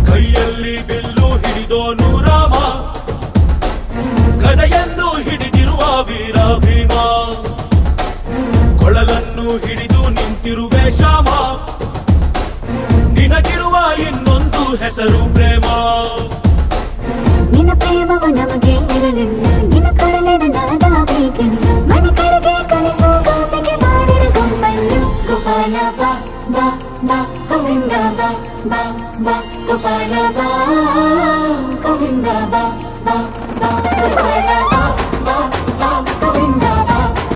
ಕೈಯಲ್ಲಿ ಬಿಲ್ಲು ಹಿಡಿದೋನು ರಾಮ, ಗದೆಯನ್ನು ಹಿಡಿದಿರುವ ವೀರ ಭೀಮ, ಕೊಳಲನ್ನು ಹಿಡಿದು ನಿಂತಿರುವೆ ಶ್ಯಾಮ, ನಿನಗಿರುವ ಇನ್ನೊಂದು ಹೆಸರು ಪ್ರೇಮ. ನಿನ್ನ ಪ್ರೇಮವ ನಮಗೆ ಇರಲಿಲ್ಲ, ನಿನ್ನ ಕೊಳಲಿನ ನಾದ ಬೇಕಿಲ್ಲ, ಮನೆ ಕಡೆಗೆ ಕಳಿಸೋ ಗೋಪಿಗೆ ಮಾಡಿರ ಗೊಂಬನ್ನು. ಗೋಪಾಲ ಬಾ ಬಾ ಬಾ ಗೋವಿಂದ ಬಾ ಬಾ ಬಾ ಗೋಪಾಲ ಬಾ.